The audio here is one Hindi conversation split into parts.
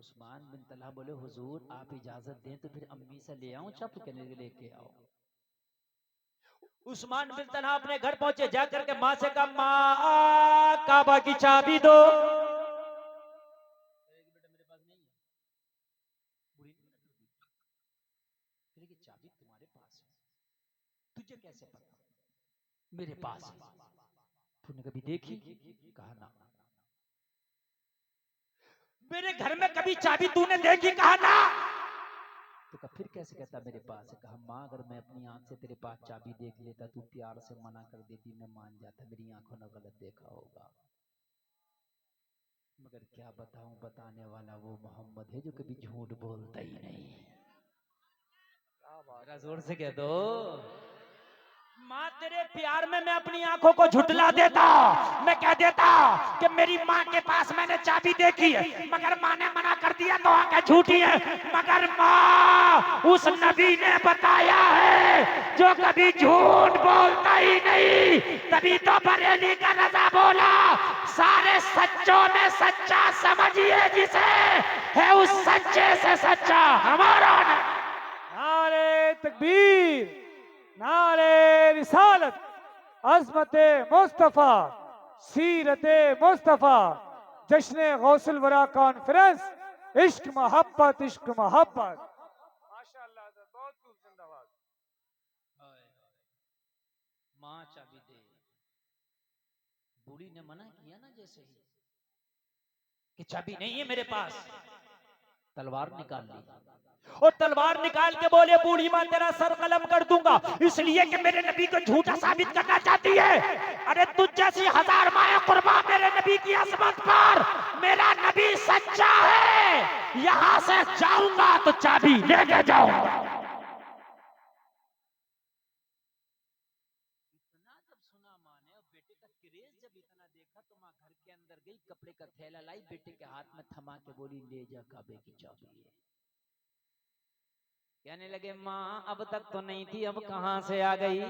उस्मान बिन तलहा बोले हुजूर आप इजाजत दें तो फिर अम्मी से ले आऊं चप के लेके आओ। उस्मान बिन तलहा अपने घर पहुंचे, जाकर के माँ से कहा माँ काबा की चाबी दो। बेटा मेरे पास नहीं है, बुढ़ी की चाबी तुम्हारे पास है, तुझे कैसे पता? मेरे पास है। तूने कभी देखी? कहा ना। मेरे घर में कभी चाबी तूने देखी? कहा ना। तो कहा फिर कैसे कहता मेरे पास है? कहा माँ अगर मैं अपनी आंख से तेरे पास चाबी देख लेता, तू प्यार से मना कर देती, मैं मान जाता, मेरी आंखों ने गलत देखा होगा। मगर क्या बताऊं, बताने वाला वो मोहम्मद है जो कभी झूठ बोलता ही नहीं। जरा जोर से कह दो। माँ तेरे प्यार में मैं अपनी आंखों को झुठला देता, मैं कह देता कि मेरी माँ के पास मैंने चाबी देखी है, मगर माँ ने मना कर दिया तो आंखें झूठी है। मगर माँ उस नबी ने बताया है जो कभी झूठ बोलता ही नहीं, तभी तो बरेली का रजा बोला सारे सच्चों में सच्चा समझिए जिसे, है उस सच्चे से सच्चा हमारा। नारे तकबीर, नारे रिसालत, अज़मत मुस्तफ़ा, सीरत मुस्तफ़ा, जश्न गौसुल वरा कॉन्फ्रेंस, इश्क मोहब्बत, इश्क मोहब्बत। माशाअल्लाह, बहुत खूब, जिंदाबाद। माँ चाबी दे। बूढ़ी ने मना किया ना, जैसे ही कि चाबी नहीं है मेरे पास, तलवार निकाल ली और तलवार निकाल के बोले बूढ़ी माँ तेरा सर कलम कर दूंगा, इसलिए कि मेरे नबी को झूठा साबित करना चाहती है। अरे तुझ जैसी हजार माया कुर्बान मेरे नबी की असमत पर, मेरा नबी सच्चा है, यहां से जाऊंगा तो चाबी लेके जाऊंगा। इतना जब सुना माँ ने और बेटे का क्रेज जब इतना देखा तो माँ घर के अंदर गई, कपड़े का थैला लाई, बेटे के हाथ में थमा के बोली ले जा काबे की चाबी है। कहने लगे माँ अब तक तो नहीं थी, अब कहां से आ गई?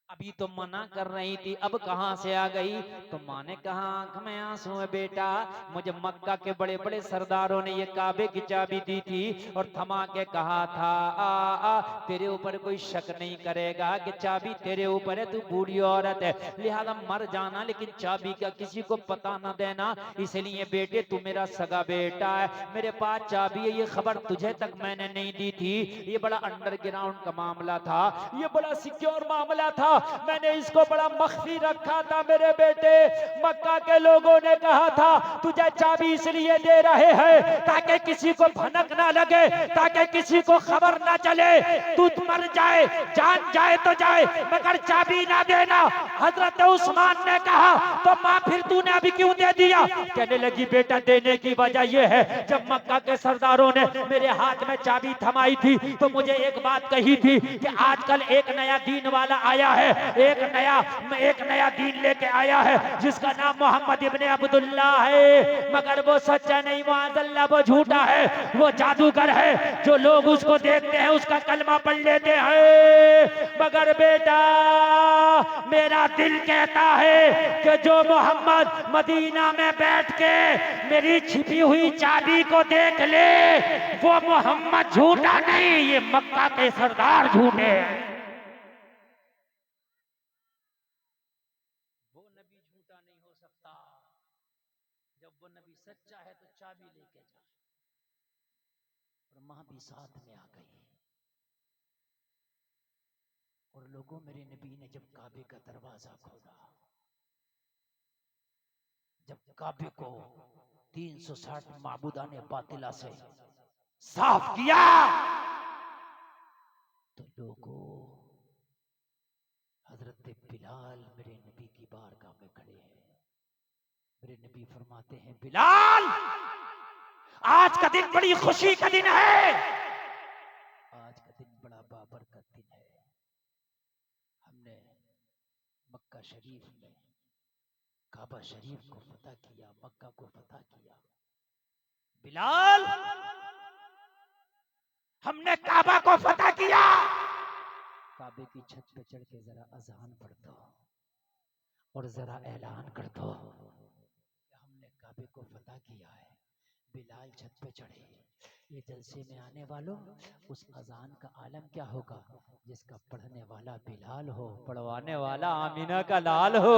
अभी तो मना कर रही थी, अब कहां से आ गई? तो माँ ने कहा आंख में आंसू है बेटा, मुझे मक्का के बड़े बड़े सरदारों ने ये काबे की चाबी दी थी और थमा के कहा था तेरे ऊपर कोई शक नहीं करेगा कि चाबी तेरे ऊपर है, तू बूढ़ी औरत है, लिहाजा मर जाना लेकिन चाबी का किसी को पता न देना, इसलिए बेटे तू मेरा सगा बेटा है, मेरे पास चाबी है, ये खबर तुझे तक मैंने नहीं दी थी, ये बड़ा अंडरग्राउंड का मामला था, ये बड़ा सिक्योर मामला था, मैंने इसको बड़ा मख्फी रखा था मेरे बेटे। मक्का के लोगों ने कहा था तुझे चाबी इसलिए दे रहे हैं ताकि किसी को भनक ना लगे, ताकि किसी को खबर ना चले, तू मर जाए, जान जाए तो जाए, मगर चाबी ना देना। हजरत उस्मान ने कहा तो माँ फिर तूने अभी क्यों दे दिया? कहने लगी बेटा देने की वजह यह है जब मक्का के सरदारों ने मेरे हाथ में चाबी थमाई थी तो मुझे एक बात कही थी कि आजकल एक नया दीन वाला आया है, एक नया दीन लेके आया है जिसका नाम मोहम्मद इब्ने अब्दुल्ला है, मगर वो सच्चा नहीं, मुअज़्ज़ल्ला वो झूठा है, वो जादूगर है, जो लोग उसको देखते हैं उसका कलमा पढ़ लेते हैं, मगर बेटा मेरा दिल कहता है कि जो मोहम्मद मदीना में बैठ के मेरी छिपी हुई चाबी को देख ले वो मोहम्मद झूठा नहीं, ये मक्का के सरदार झूठे हैं। वो नबी झूठा नहीं हो सकता, जब वो नबी सच्चा है तो चाबी लेके जा। और मां भी साथ में आ गई और लोगों मेरे नबी ने जब काबे का दरवाजा खोला, जब काबे को 360 माबूदा ने बातिला से साफ किया तो लोगों हजरत बिलाल मेरे नबी की बारगाह में खड़े हैं, मेरे नबी फरमाते हैं बिलाल आज का दिन बड़ी खुशी का दिन है, आज का दिन बड़ा बाबरकत दिन है, हमने मक्का शरीफ में काबा शरीफ को फतह किया, मक्का को फतह किया। बिलाल हमने काबा को फतह किया, काबे की छत पे चढ़ के जरा अजान पढ़ दो और जरा ऐलान कर दो कि हमने काबे को फतह किया। बिलाल छत पे चढ़े। ये जलसे में आने वालों, उस अजान का आलम क्या होगा जिसका पढ़ने वाला बिलाल हो, पढ़वाने वाला आमीना का लाल हो।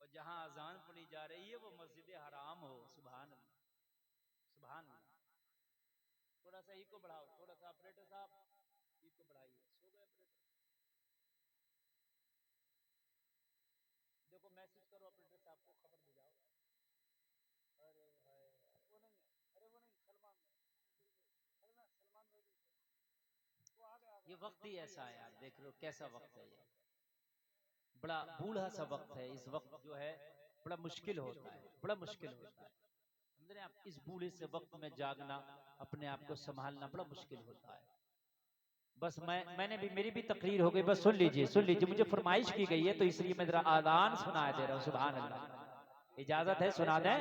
और जहां अजान पढ़ी जा रही है वो मस्जिद हराम हो। सुभान अल्लाह, सुभान अल्लाह। थोड़ा सा इको बढ़ाओ, थोड़ा सा ऑपरेटर साहब इको बढ़ाइए। सो गए ऑपरेटर? देखो मैसेज करो ऑपरेटर साहब को, खबर भेजाओ। अरे हाय, वो नहीं है, अरे वो नहीं, सलमान, सलमान भाई वो आ गया। ये वक्त ही ऐसा है यार, देख लो कैसा वक्त है ये, बड़ा बूढ़ा सा वक्त है। इस वक्त जो है बड़ा मुश्किल होता है, बड़ा मुश्किल होता है। समझ रहे हैं आप? इस बूढ़े से वक्त में जागना, अपने आप को संभालना बड़ा मुश्किल होता है। बस मैंने भी, मेरी भी तकरीर हो गई, बस सुन लीजिए, सुन लीजिए। मुझे फरमाइश की गई है तो इसलिए मैं जरा आदान सुना दे रहा हूँ। सुभान अल्लाह, इजाजत है सुना दें?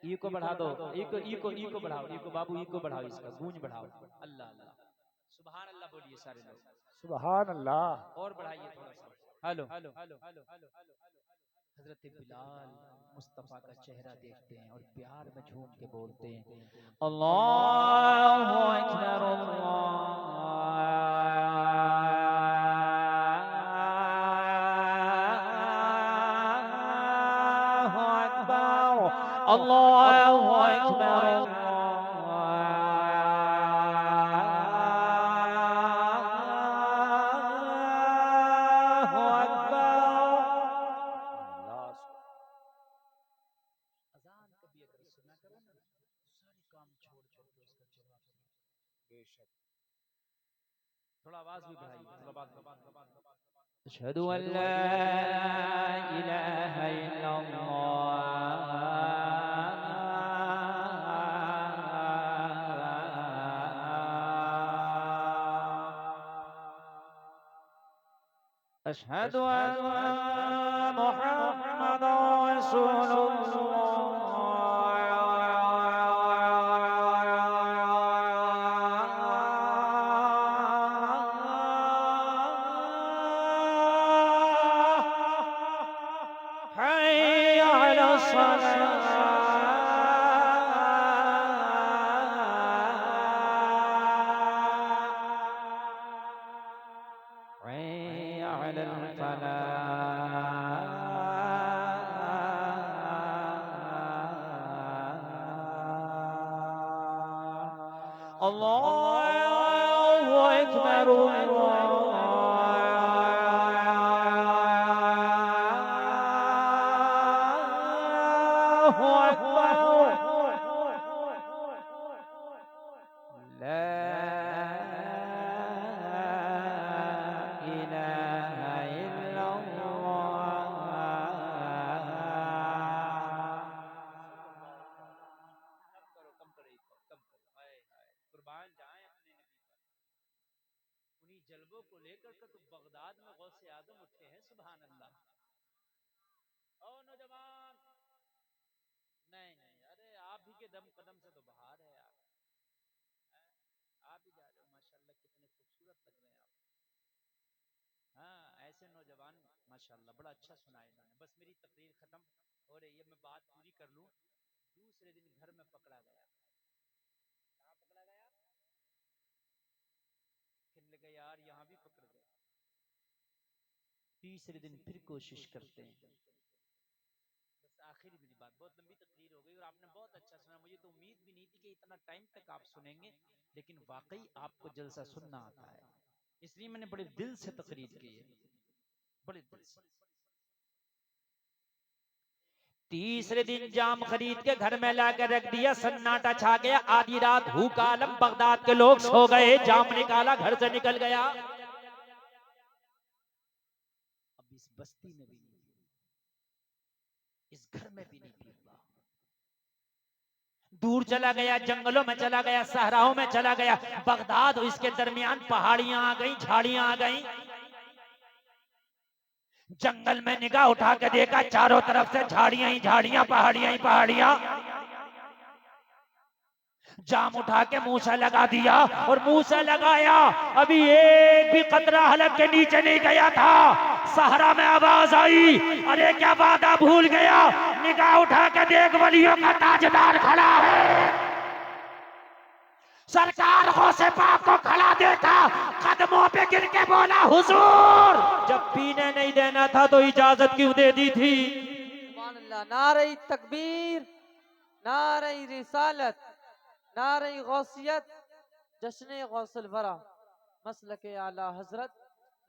इको बढ़ा दो, इको इको इको बढ़ाओ, इको बाबू इको बढ़ाओ, इसका गूंज बढ़ाओ। अल्लाह अल्लाह, सुभान अल्लाह बोलिए सारे लोग। सुभान अल्लाह। और बढ़ाइए थोड़ा सा। Hello hello hello hello hello. हजरत बिलाल मुस्तफा का चेहरा देखते हैं और प्यार में झूम के बोलते हैं, अल्लाहु अकबर, अल्लाहु अकबर, अजान कभी अगर सुना करो ना, सारे काम छोड़ छोड़ के उसका जवाब दो। बेशक। थोड़ा आवाज भी बढ़ाइए, थोड़ा आवाज अशहदु अल्ला इलाहा इल्लल्लाह, अशहदु अन्न मुहम्मदुर रसूलुल्लाह, हय्या अला सलाह, हय्या अलल फलाह, अल्लाहु अकबर, अल्लाहु अकबर, ला इलाहा इल्लल्लाह। कम करो, कम करो। हाय हाय, कुर्बान जाएं अपने नबी पर। उन्हीं जलवों को लेकर के तो बगदाद में गौसे आजम उठे हैं। सुभान अल्लाह। ओ नौजवान, नहीं नहीं, अरे आप ही के दम कदम से तो बाहर है यार। हैं? आप ही जा रहे हो, माशाल्लाह कितने खूबसूरत लग रहे हैं आप। हाँ, ऐसे नौजवान माशाल्लाह बड़ा अच्छा सुनाया इन्होंने। बस मेरी तकरीर खत्म हो रही है, मैं बात पूरी कर लूं। दूसरे दिन घर में पकड़ा गया। कहाँ पकड़ा गया? कहने लगे यार यहाँ भी पकड़ गए। तीसरे दिन फिर कोशिश करते हैं। बस आखिरी मेरी बात, बहुत लंबी तकरीर हो गई और आपने बहुत अच्छा सुना। मुझे तो उम्मीद भी नहीं थी कि इतना टाइम तक आप सुनेंगे, लेकिन वाकई आपको जलसा सुनना आता है, इसलिए मैंने बड़े दिल से तकरीर की है, बड़े दिल से। तीसरे दिन जाम खरीद के घर में लाकर रख दिया, सन्नाटा छा गया। आधी रात भूख आलम, बगदाद के लोग सो गए। जाम निकाला, घर से निकल गया। अब इस बस्ती में भी नहीं, इस घर में भी नहीं पीऊंगा। दूर चला गया, जंगलों में चला गया, सहराओं में चला गया। बगदाद और इसके दरमियान पहाड़ियां आ गई, झाड़ियां आ गई। जंगल में निगाह उठा के देखा, चारों तरफ से झाड़ियां ही झाड़ियां, पहाड़ियां ही पहाड़ियां। जाम उठा के मुंह से लगा दिया और मुंह से लगाया, अभी एक भी कतरा हलक के नीचे नहीं गया था। सहरा में आवाज आई, अरे क्या वादा भूल गया, निगाह उठा के देख वलियों का ताजदार खड़ा है। सरकार गौसे पाक को खड़ा देखा, कदमों पे गिर के बोला हुजूर, जब पीने नहीं देना था तो इजाजत क्यों दे दी थी। सुभान अल्लाह। नारे तकबीर, नारे रिसालत, नारे गौसियत, जश्न गौसल वरा, मसलक आला हजरत,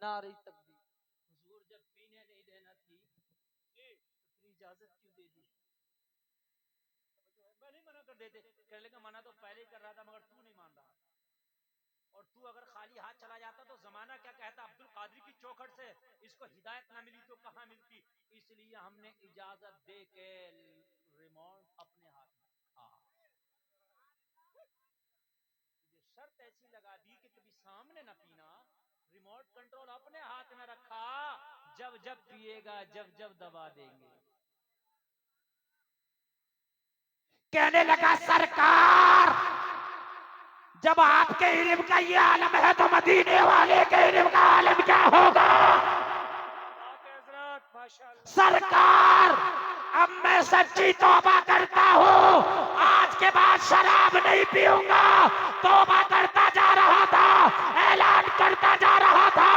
नारे तकबीर। हुजूर जब पीने नहीं देना थी तो इजाजत क्यों दे दी। पहले ही मना कर देते, कह लेगा मना तो पहले ही कर रहा था मगर तू नहीं मान रहा, और तू अगर खाली हाथ चला जाता तो जमाना क्या कहता, अब्दुल कादिर की चौखट से इसको हिदायत ना मिली तो कहां मिलती। इसलिए हमने इजाजत दे के रिमोट अपने हाथ में रखा। ये शर्त ऐसी लगा दी कि कभी सामने ना पीना, रिमोट कंट्रोल अपने हाथ में रखा, जब जब पिएगा जब जब दबा देंगे। कहने लगा सरकार, जब आपके इल्म का ये आलम है तो मदीने वाले के इल्म का आलम क्या होगा। सरकार, अब मैं सच्ची तौबा करता हूँ, आज के बाद शराब नहीं पीऊंगा। तौबा करता जा रहा था, ऐलान करता जा रहा था,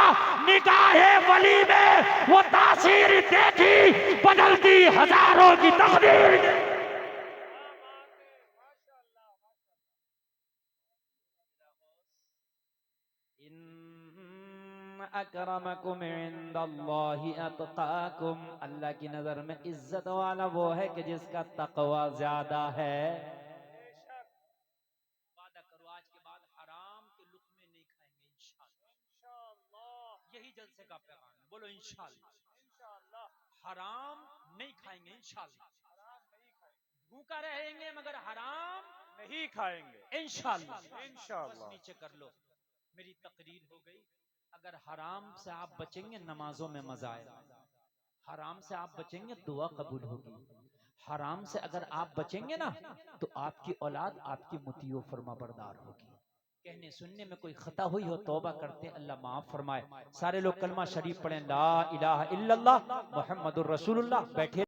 निगाहे वली में वो तासीर देखी, बदलती हजारों की तकदीर। अकरमकुम इंदल्लाहि अतकाकुम, अल्लाह की नजर में इज्जत वाला वो है कि जिसका तकवा ज्यादा है। वादा करो आज के बाद हराम के लुक़मे नहीं खाएंगे इंशाअल्लाह। यही जलसे का पैगाम है, बोलो इंशाअल्लाह। हराम नहीं खाएंगे इंशाअल्लाह, भूखा रहेंगे मगर हराम नहीं खाएंगे इंशाअल्लाह। इंशाअल्लाह। बस नीचे कर लो, मेरी तकरीर हो गई। अगर हराम से आप बचेंगे नमाजों में मजा आएगा, हराम से आप बचेंगे दुआ कबूल होगी, हराम से अगर आप बचेंगे ना तो आपकी औलाद आपकी मुतियो फरमा बरदार होगी। कहने सुनने में कोई खता हुई हो तौबा करते अल्लाह माफ फरमाए। सारे लोग कलमा शरीफ पढ़ें, ला इलाहा इल्लल्लाह मुहम्मदुर रसूलुल्लाह। बैठे